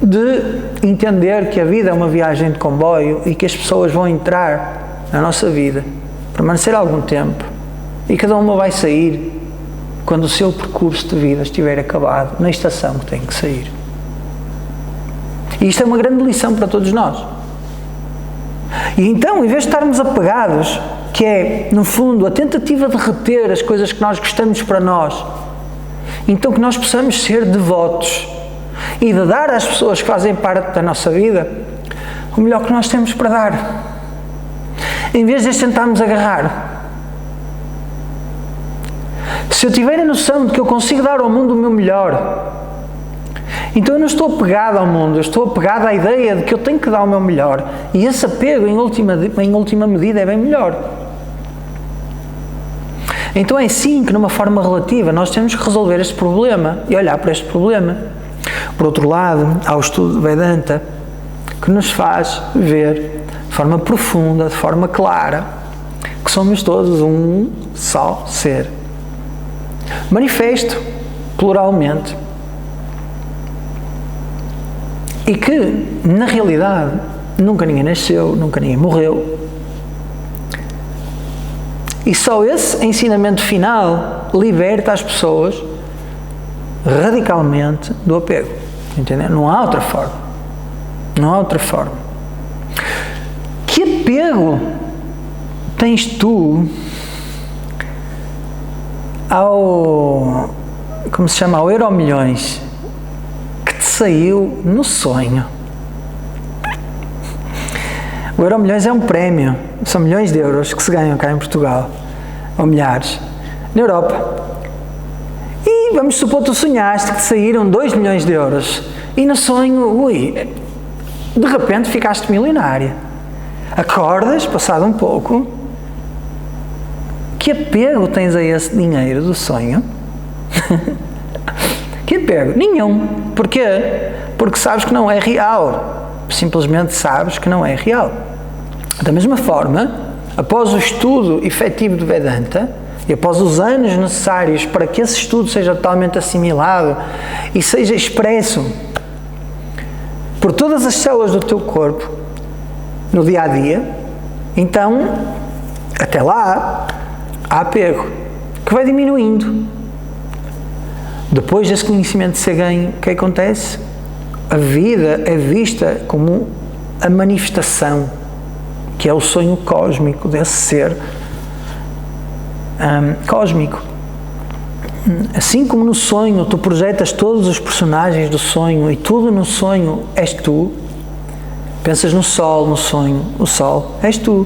de entender que a vida é uma viagem de comboio e que as pessoas vão entrar na nossa vida, permanecer algum tempo, e cada uma vai sair quando o seu percurso de vida estiver acabado, na estação que tem que sair. E isto é uma grande lição para todos nós. E então, em vez de estarmos apegados, que é, no fundo, a tentativa de reter as coisas que nós gostamos para nós, então que nós possamos ser devotos e de dar às pessoas que fazem parte da nossa vida o melhor que nós temos para dar. Em vez de tentarmos agarrar. Se eu tiver a noção de que eu consigo dar ao mundo o meu melhor, então eu não estou apegado ao mundo, eu estou apegado à ideia de que eu tenho que dar o meu melhor. E esse apego, em última medida, é bem melhor. Então é assim que, numa forma relativa, nós temos que resolver este problema e olhar para este problema. Por outro lado, há o estudo de Vedanta que nos faz ver de forma profunda, de forma clara, que somos todos um só ser. Manifesto, pluralmente. E que, na realidade, nunca ninguém nasceu, nunca ninguém morreu. E só esse ensinamento final liberta as pessoas radicalmente do apego. Entendeu? Não há outra forma. Não há outra forma. Que apego tens tu ao, como se chama, ao Euromilhões, que te saiu no sonho? O Euromilhões é um prémio, são milhões de euros que se ganham cá em Portugal, ou milhares, na Europa. E vamos supor que tu sonhaste que te saíram 2 milhões de euros, e no sonho, de repente ficaste milionária. Acordas, passado um pouco, que que apego tens a esse dinheiro do sonho? Que apego? Nenhum. Porquê? Porque sabes que não é real. Simplesmente sabes que não é real. Da mesma forma, após o estudo efetivo do Vedanta, e após os anos necessários para que esse estudo seja totalmente assimilado e seja expresso por todas as células do teu corpo, no dia a dia, então, até lá, há apego, que vai diminuindo. Depois desse conhecimento ser ganho, o que acontece? A vida é vista como a manifestação, que é o sonho cósmico desse ser cósmico. Assim como no sonho tu projetas todos os personagens do sonho e tudo no sonho és tu, pensas no sol no sonho, o sol és tu.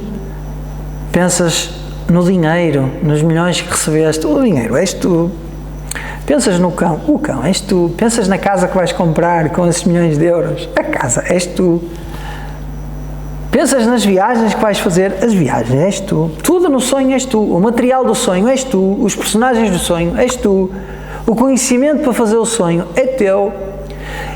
Pensas no dinheiro, nos milhões que recebeste, o dinheiro és tu. Pensas no cão, o cão és tu. Pensas na casa que vais comprar com esses milhões de euros, a casa és tu. Pensas nas viagens que vais fazer, as viagens és tu. Tudo no sonho és tu. O material do sonho és tu. Os personagens do sonho és tu. O conhecimento para fazer o sonho é teu.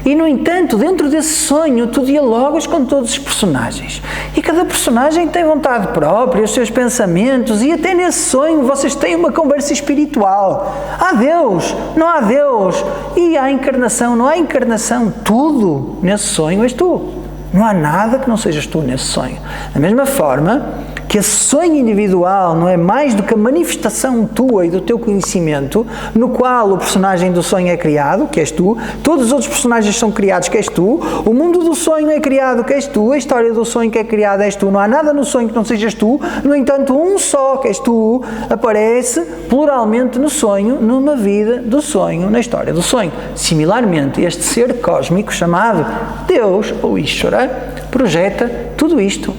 E, no entanto, dentro desse sonho, tu dialogas com todos os personagens. E cada personagem tem vontade própria, os seus pensamentos, e até nesse sonho vocês têm uma conversa espiritual. Há Deus, não há Deus. E há encarnação, não há encarnação. Tudo nesse sonho és tu. Não há nada que não sejas tu nesse sonho. Da mesma forma que esse sonho individual não é mais do que a manifestação tua e do teu conhecimento, no qual o personagem do sonho é criado, que és tu, todos os outros personagens são criados, que és tu, o mundo do sonho é criado, que és tu, a história do sonho que é criada és tu, não há nada no sonho que não sejas tu, no entanto, um só, que és tu, aparece pluralmente no sonho, numa vida do sonho, na história do sonho. Similarmente, este ser cósmico chamado Deus ou Ishvara projeta tudo isto.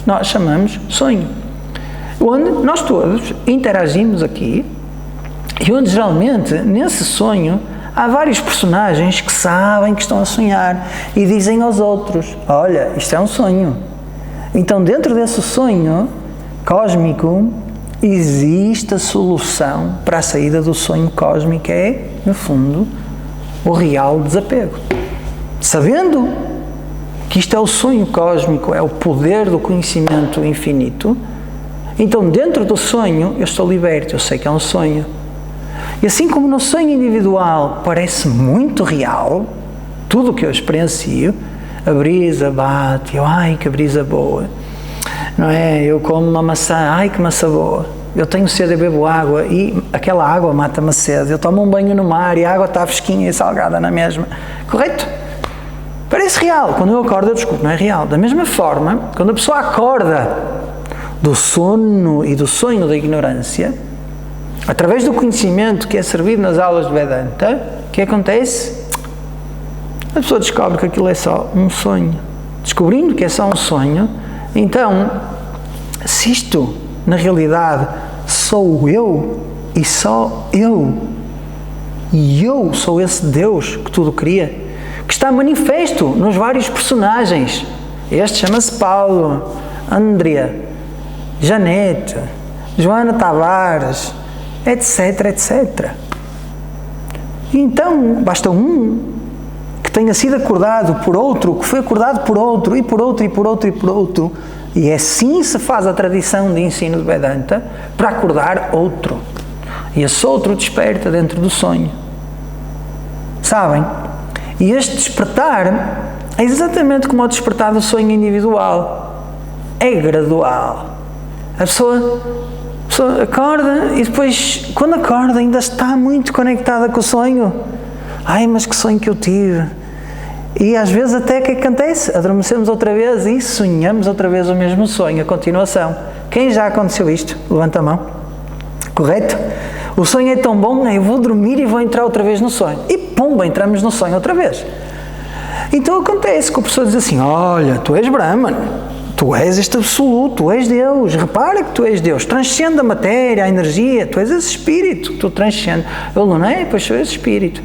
Nós chamamos sonho, onde nós todos interagimos aqui e onde geralmente nesse sonho há vários personagens que sabem que estão a sonhar e dizem aos outros, olha, isto é um sonho. Então dentro desse sonho cósmico existe a solução para a saída do sonho cósmico, que é, no fundo, o real desapego. Sabendo que isto é o sonho cósmico, é o poder do conhecimento infinito, então dentro do sonho eu estou liberto, eu sei que é um sonho. E assim como no sonho individual parece muito real, tudo o que eu experiencio, a brisa bate, eu, ai que brisa boa, não é? Eu como uma maçã, ai que maçã boa, eu tenho sede e bebo água e aquela água mata-me a sede, eu tomo um banho no mar e a água está fresquinha e salgada na mesma, correto? Parece real. Quando eu acordo, eu desculpo, não é real. Da mesma forma, quando a pessoa acorda do sono e do sonho da ignorância, através do conhecimento que é servido nas aulas de Vedanta, o que acontece? A pessoa descobre que aquilo é só um sonho. Descobrindo que é só um sonho, então, se isto, na realidade, sou eu e só eu, e eu sou esse Deus que tudo cria, que está manifesto nos vários personagens. Este chama-se Paulo, Andrea, Janete, Joana Tavares, etc, etc. E então, basta um que tenha sido acordado por outro, que foi acordado por outro, e por outro, e por outro, e por outro, e assim se faz a tradição de ensino de Vedanta, para acordar outro. E esse outro desperta dentro do sonho. Sabem? E este despertar é exatamente como o despertar do sonho individual. É gradual. A pessoa acorda e depois, quando acorda, ainda está muito conectada com o sonho. Ai, mas que sonho que eu tive. E às vezes até o que acontece? Adormecemos outra vez e sonhamos outra vez o mesmo sonho, a continuação. Quem já aconteceu isto? Levanta a mão. Correto? O sonho é tão bom, eu vou dormir e vou entrar outra vez no sonho. E pumba, entramos no sonho outra vez. Então acontece que a pessoa diz assim, olha, tu és Brahman, tu és este absoluto, tu és Deus, repara que tu és Deus, transcende a matéria, a energia, tu és esse espírito, tu transcende. Eu não é, pois sou esse espírito.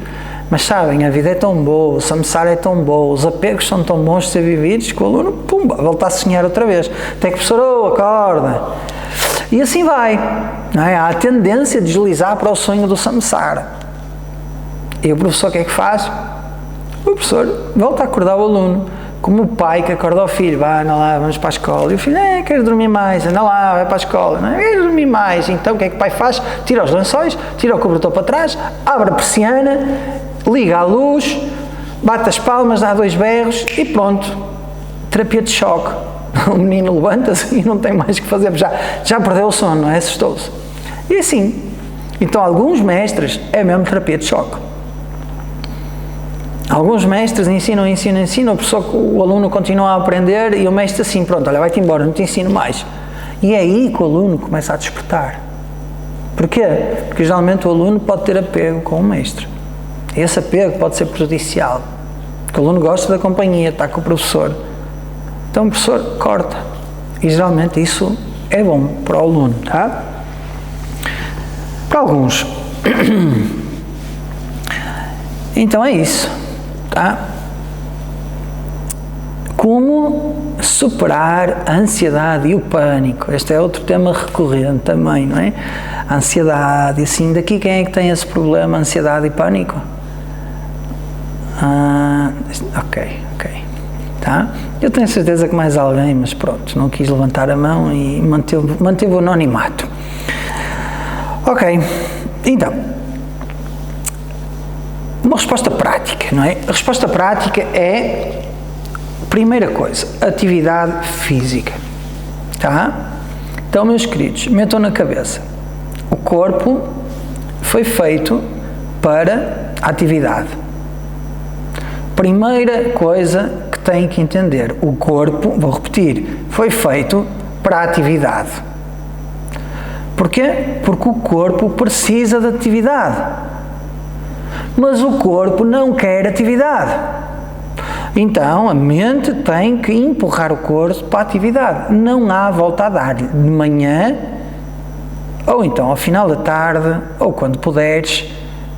Mas sabem, a vida é tão boa, o samsara é tão bom, os apegos são tão bons de ser vividos que o aluno, pumba, volta a sonhar outra vez. Até que a pessoa, acorda. E assim vai, não é? Há a tendência a deslizar para o sonho do samsara. E o professor o que é que faz? O professor volta a acordar o aluno, como o pai que acorda o filho, vai, anda lá, vamos para a escola. E o filho, quero dormir mais, anda lá, vai para a escola. Não, quero dormir mais. Então o que é que o pai faz? Tira os lençóis, tira o cobertor para trás, abre a persiana, liga a luz, bate as palmas, dá 2 berros e pronto. Terapia de choque. O menino levanta-se e não tem mais o que fazer, já perdeu o sono, não é? Assustou-se. E assim, então alguns mestres é mesmo terapia de choque. Alguns mestres ensinam, o aluno continua a aprender e o mestre assim, pronto, olha, vai-te embora, não te ensino mais. E é aí que o aluno começa a despertar. Porquê? Porque geralmente o aluno pode ter apego com o mestre. E esse apego pode ser prejudicial. Porque o aluno gosta da companhia, está com o professor. Então o professor corta. E geralmente isso é bom para o aluno, tá? Para alguns. Então é isso, tá? Como superar a ansiedade e o pânico? Este é outro tema recorrente também, não é? A ansiedade, assim, daqui quem é que tem esse problema, ansiedade e pânico? Ok, tá? Eu tenho certeza que mais alguém, mas pronto, não quis levantar a mão e manteve o anonimato. Ok, então, uma resposta prática, não é? A resposta prática é, primeira coisa, atividade física, tá? Então, meus queridos, metam na cabeça, o corpo foi feito para a atividade. Primeira coisa que têm que entender, o corpo, vou repetir, foi feito para a atividade. Porquê? Porque o corpo precisa de atividade. Mas o corpo não quer atividade. Então, a mente tem que empurrar o corpo para a atividade. Não há volta a dar-lhe. De manhã, ou então ao final da tarde, ou quando puderes,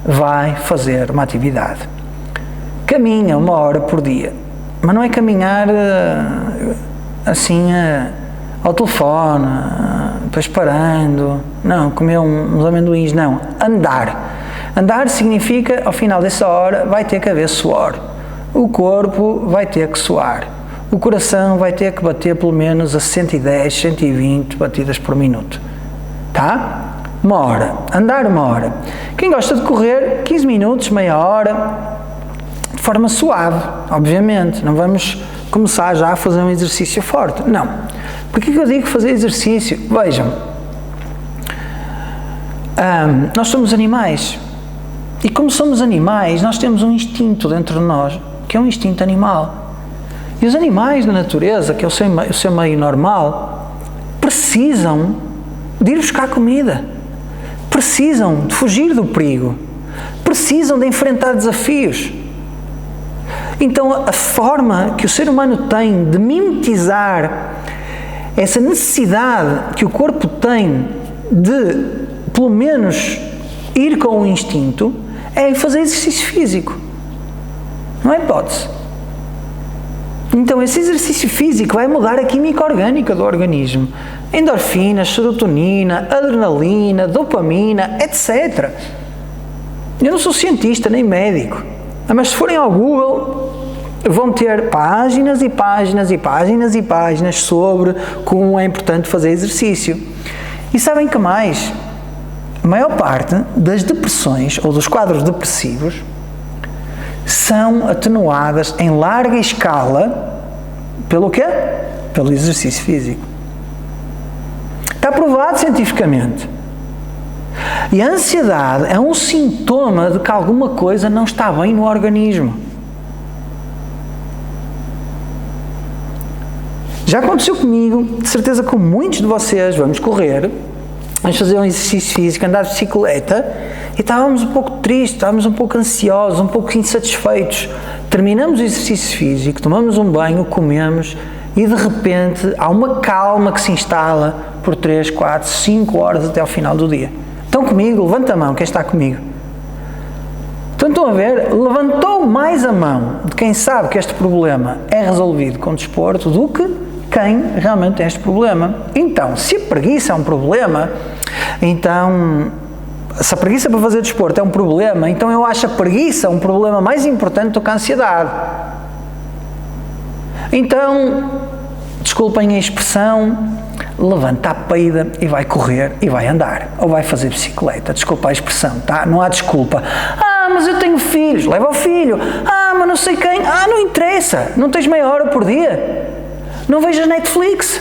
vai fazer uma atividade. Caminha 1 hora por dia. Mas não é caminhar assim ao telefone, depois parando. Não, comer uns amendoins, não. Andar. Andar significa, ao final dessa hora, vai ter que haver suor. O corpo vai ter que suar. O coração vai ter que bater pelo menos a 110, 120 batidas por minuto. Tá? 1 hora. Andar 1 hora. Quem gosta de correr, 15 minutos, meia hora, de forma suave, obviamente. Não vamos começar já a fazer um exercício forte. Não. Por que eu digo fazer exercício? Vejam, nós somos animais. E como somos animais, nós temos um instinto dentro de nós, que é um instinto animal. E os animais da natureza, que é o seu meio normal, precisam de ir buscar comida. Precisam de fugir do perigo. Precisam de enfrentar desafios. Então, a forma que o ser humano tem de mimetizar essa necessidade que o corpo tem de, pelo menos, ir com o instinto, é fazer exercício físico. Não é hipótese. Então, esse exercício físico vai mudar a química orgânica do organismo. Endorfinas, serotonina, adrenalina, dopamina, etc. Eu não sou cientista nem médico, mas se forem ao Google, vão ter páginas e páginas e páginas e páginas sobre como é importante fazer exercício. E sabem que mais? A maior parte das depressões ou dos quadros depressivos são atenuadas em larga escala pelo quê? Pelo exercício físico. Está provado cientificamente. E a ansiedade é um sintoma de que alguma coisa não está bem no organismo. Já aconteceu comigo, de certeza com muitos de vocês. Vamos correr, vamos fazer um exercício físico, andar de bicicleta, e estávamos um pouco tristes, estávamos um pouco ansiosos, um pouco insatisfeitos. Terminamos o exercício físico, tomamos um banho, comemos, e de repente há uma calma que se instala por 3, 4, 5 horas até ao final do dia. Estão comigo? Levanta a mão, quem está comigo? Então estão a ver? Levantou mais a mão de quem sabe que este problema é resolvido com desporto do que quem realmente tem este problema. Então, se a preguiça é um problema, então, se a preguiça para fazer desporto é um problema, então eu acho a preguiça um problema mais importante do que a ansiedade. Então, desculpem a expressão, levanta a peida e vai correr e vai andar, ou vai fazer bicicleta, desculpa a expressão, tá? Não há desculpa. Mas eu tenho filhos, leva o filho. Mas não sei quem. Não interessa, não tens meia hora por dia. Não vejas Netflix.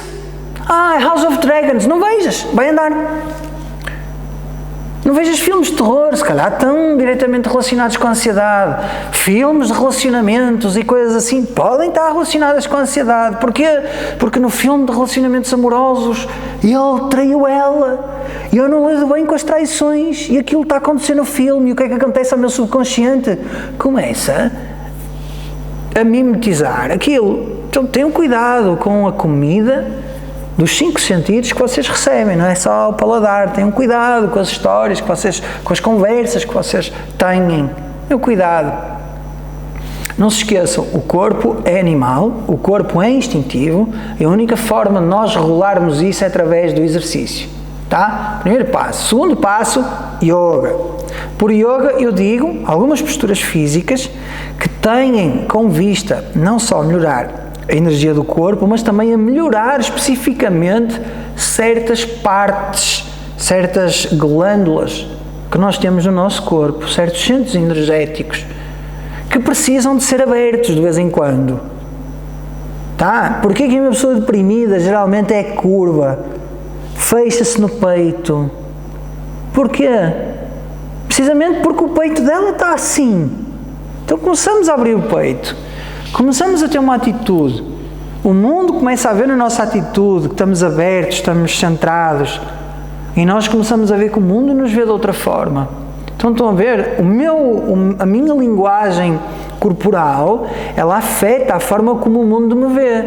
House of Dragons, não vejas, vai andar. Não vejas filmes de terror, se calhar estão diretamente relacionados com a ansiedade. Filmes de relacionamentos e coisas assim podem estar relacionadas com a ansiedade. Porquê? Porque no filme de relacionamentos amorosos ele traiu ela e eu não lido bem com as traições e aquilo está a acontecer no filme. E o que é que acontece ao meu subconsciente? Começa a mimetizar aquilo. Então tenham cuidado com a comida dos 5 sentidos que vocês recebem, não é só o paladar. Tenham cuidado com as histórias que vocês, com as conversas que vocês têm. Tenham cuidado. Não se esqueçam, o corpo é animal, o corpo é instintivo e a única forma de nós regularmos isso é através do exercício. Tá? Primeiro passo. Segundo passo, yoga. Por yoga eu digo algumas posturas físicas que têm com vista não só melhorar a energia do corpo, mas também a melhorar especificamente certas partes, certas glândulas que nós temos no nosso corpo, certos centros energéticos que precisam de ser abertos de vez em quando. Tá? Porquê que uma pessoa deprimida geralmente é curva? Fecha-se no peito. Porquê? Precisamente porque o peito dela está assim. Então começamos a abrir o peito. Começamos a ter uma atitude. O mundo começa a ver na nossa atitude que estamos abertos, estamos centrados. E nós começamos a ver que o mundo nos vê de outra forma. Então estão a ver, a minha linguagem corporal, ela afeta a forma como o mundo me vê.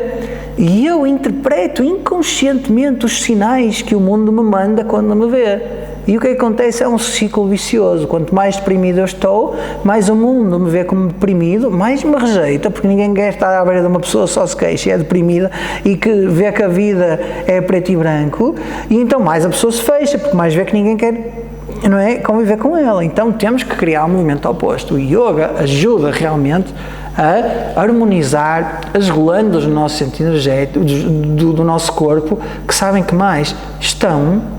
E eu interpreto inconscientemente os sinais que o mundo me manda quando me vê. E o que acontece é um ciclo vicioso. Quanto mais deprimido eu estou, mais o mundo me vê como deprimido, mais me rejeita, porque ninguém quer estar à beira de uma pessoa só se queixa e é deprimida e que vê que a vida é preto e branco, e então mais a pessoa se fecha, porque mais vê que ninguém quer, não é, conviver com ela. Então temos que criar um movimento oposto. O yoga ajuda realmente a harmonizar as glândulas do nosso centro energético, do nosso corpo, que sabem que mais estão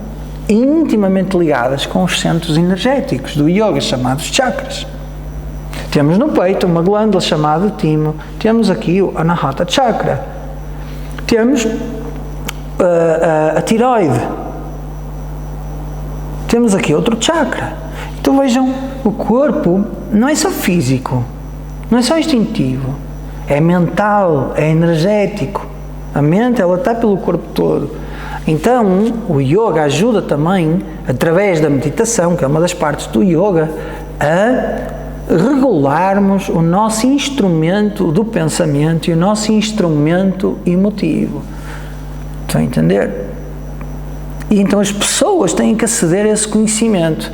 intimamente ligadas com os centros energéticos do yoga, chamados chakras. Temos no peito uma glândula chamada timo, temos aqui o Anahata Chakra, temos a tiroide, temos aqui outro chakra. Então vejam, o corpo não é só físico, não é só instintivo, é mental, é energético. A mente, ela está pelo corpo todo. Então, o yoga ajuda também, através da meditação, que é uma das partes do yoga, a regularmos o nosso instrumento do pensamento e o nosso instrumento emotivo. Estão a entender? E então as pessoas têm que aceder a esse conhecimento,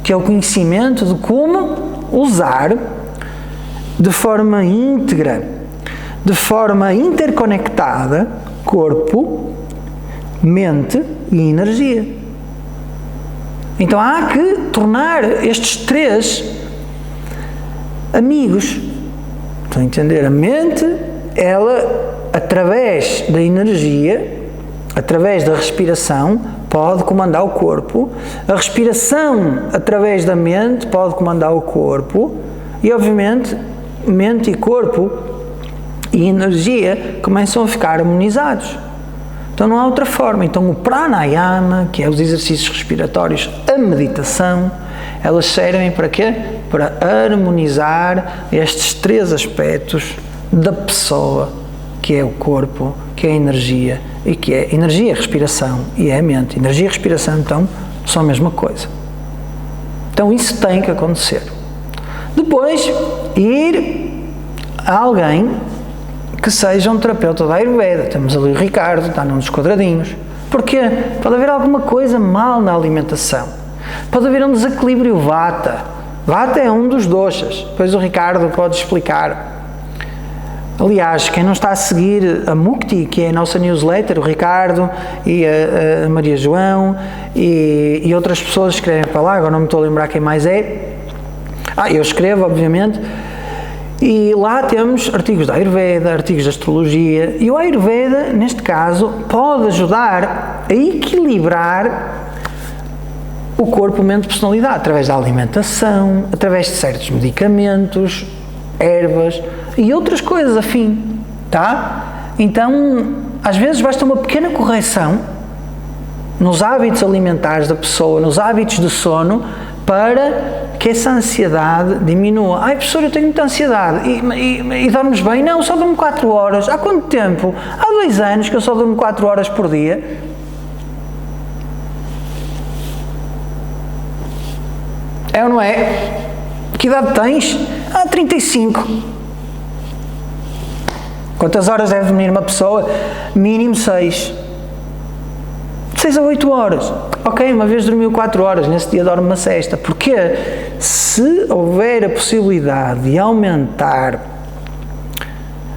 que é o conhecimento de como usar de forma íntegra, de forma interconectada, corpo, mente e energia. Então há que tornar estes 3 amigos. Estão a entender? A mente, ela, através da energia, através da respiração, pode comandar o corpo. A respiração, através da mente, pode comandar o corpo. E, obviamente, mente e corpo e energia começam a ficar harmonizados. Então não há outra forma. Então o pranayama, que é os exercícios respiratórios, a meditação, elas servem para quê? Para harmonizar estes 3 aspectos da pessoa, que é o corpo, que é a energia, e que é energia, respiração e é a mente. Energia e respiração, então, são a mesma coisa. Então isso tem que acontecer. Depois, ir a alguém que seja um terapeuta da Ayurveda. Temos ali o Ricardo, está num dos quadradinhos. Porquê? Pode haver alguma coisa mal na alimentação. Pode haver um desequilíbrio Vata. Vata é um dos doshas. Depois o Ricardo pode explicar. Aliás, quem não está a seguir a Mukti, que é a nossa newsletter, o Ricardo e a Maria João e outras pessoas escrevem para lá, agora não me estou a lembrar quem mais é. Eu escrevo, obviamente, e lá temos artigos da Ayurveda, artigos de astrologia, e o Ayurveda, neste caso, pode ajudar a equilibrar o corpo, mente e personalidade, através da alimentação, através de certos medicamentos, ervas e outras coisas afim, tá? Então, às vezes basta uma pequena correção nos hábitos alimentares da pessoa, nos hábitos de sono, para que essa ansiedade diminua. Professor, eu tenho muita ansiedade e dormes bem? Não, só durmo 4 horas. Há quanto tempo? Há 2 anos que eu só durmo 4 horas por dia. É ou não é? Que idade tens? 35. Quantas horas deve dormir uma pessoa? Mínimo 6. 6 a 8 horas. Ok, uma vez dormiu 4 horas, nesse dia dorme uma sesta. Porque se houver a possibilidade de aumentar,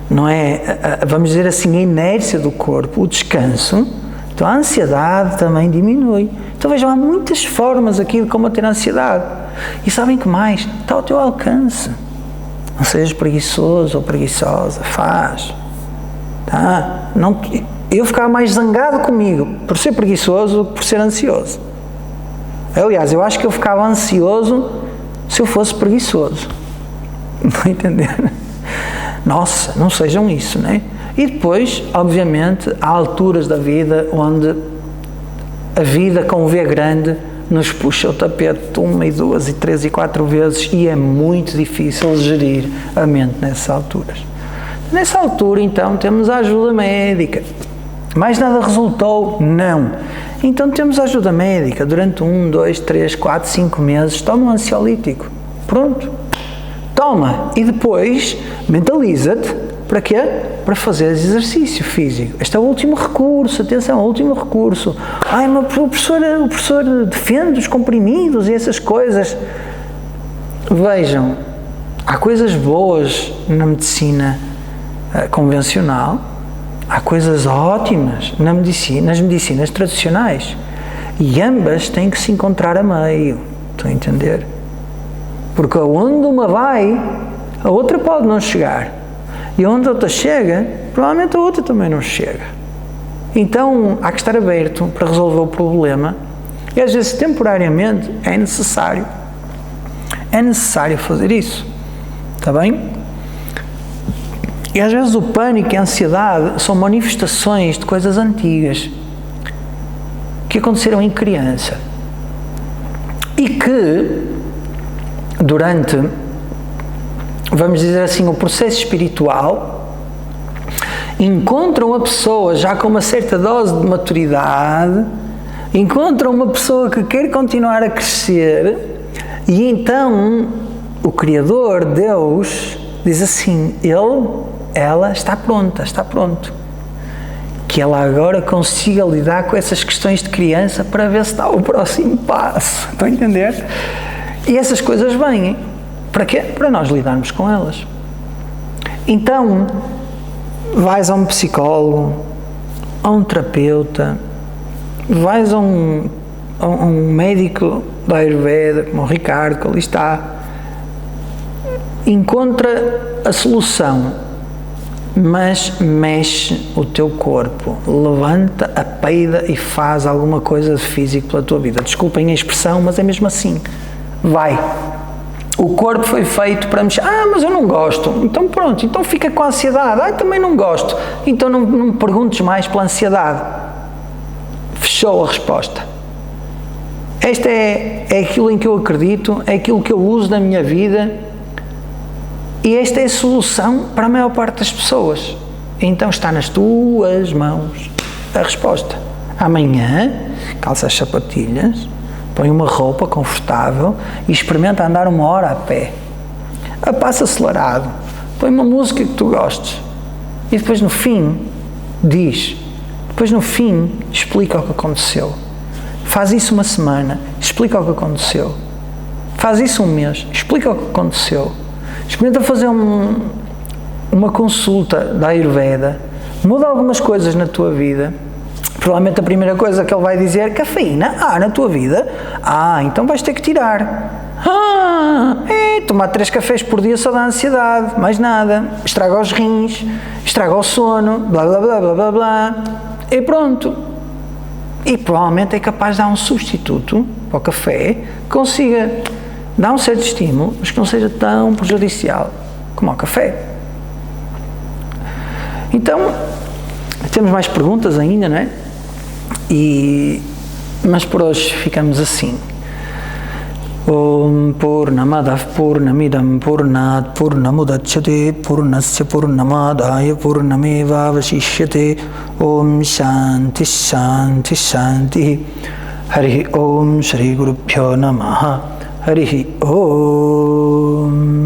não é, vamos dizer assim, a inércia do corpo, o descanso, então a ansiedade também diminui. Então vejam, há muitas formas aqui de combater a ansiedade. E sabem que mais? Está ao teu alcance. Não sejas preguiçoso ou preguiçosa, faz. Tá? Não, eu ficava mais zangado comigo por ser preguiçoso do que por ser ansioso. Aliás, eu acho que eu ficava ansioso se eu fosse preguiçoso. Não entenderam? Nossa, não sejam isso, né? E depois, obviamente, há alturas da vida onde a vida com V grande nos puxa o tapete 1 e 2 e 3 e 4 vezes e é muito difícil gerir a mente nessas alturas. Nessa altura, então, temos a ajuda médica. Mais nada resultou? Não. Então temos a ajuda médica. Durante 1, 2, 3, 4, 5 meses, toma um ansiolítico. Pronto. Toma. E depois, mentaliza-te. Para quê? Para fazer exercício físico. Este é o último recurso. Atenção, o último recurso. Mas o professor defende os comprimidos e essas coisas. Vejam, há coisas boas na medicina convencional. Há coisas ótimas nas medicinas tradicionais e ambas têm que se encontrar a meio, estão a entender? Porque onde uma vai, a outra pode não chegar, e onde a outra chega, provavelmente a outra também não chega. Então há que estar aberto para resolver o problema e às vezes temporariamente é necessário fazer isso, está bem? E às vezes o pânico e a ansiedade são manifestações de coisas antigas que aconteceram em criança e que durante, vamos dizer assim, o processo espiritual encontram a pessoa já com uma certa dose de maturidade, encontram uma pessoa que quer continuar a crescer e então o Criador, Deus, diz assim, ela está pronta, está pronto. Que ela agora consiga lidar com essas questões de criança para ver se está o próximo passo. Estão a entender? E essas coisas vêm. Para quê? Para nós lidarmos com elas. Então, vais a um psicólogo, a um terapeuta, vais a um médico da Ayurveda, como o Ricardo, que ali está, encontra a solução. Mas mexe o teu corpo, levanta a peida e faz alguma coisa de físico pela tua vida. Desculpem a expressão, mas é mesmo assim. Vai. O corpo foi feito para mexer. Mas eu não gosto. Então pronto, então fica com a ansiedade. Também não gosto. Então não me perguntes mais pela ansiedade. Fechou a resposta. Esta é aquilo em que eu acredito, é aquilo que eu uso na minha vida. E esta é a solução para a maior parte das pessoas. Então está nas tuas mãos a resposta. Amanhã, calça as sapatilhas, põe uma roupa confortável e experimenta andar 1 hora a pé. A passo acelerado. Põe uma música que tu gostes. E depois no fim, explica o que aconteceu. Faz isso 1 semana, explica o que aconteceu. Faz isso 1 mês, explica o que aconteceu. Experimenta fazer um uma consulta da Ayurveda, muda algumas coisas na tua vida, provavelmente a primeira coisa que ele vai dizer, cafeína, na tua vida, então vais ter que tirar. Tomar 3 cafés por dia só dá ansiedade, mais nada, estraga os rins, estraga o sono, blá blá blá blá blá blá, e pronto. E provavelmente é capaz de dar um substituto para o café, que consiga dar um certo estímulo, mas que não seja tão prejudicial como o café. Então, temos mais perguntas ainda, não é? Mas por hoje ficamos assim. Om Purnamadav Purnamidam Purnat Purnamudachyate Purnasya Purnamadaya Purnameva Vashishyate. Om Shanti Shanti Shanti. Hari Om Shri Gurubhyo Namaha. Hari Om.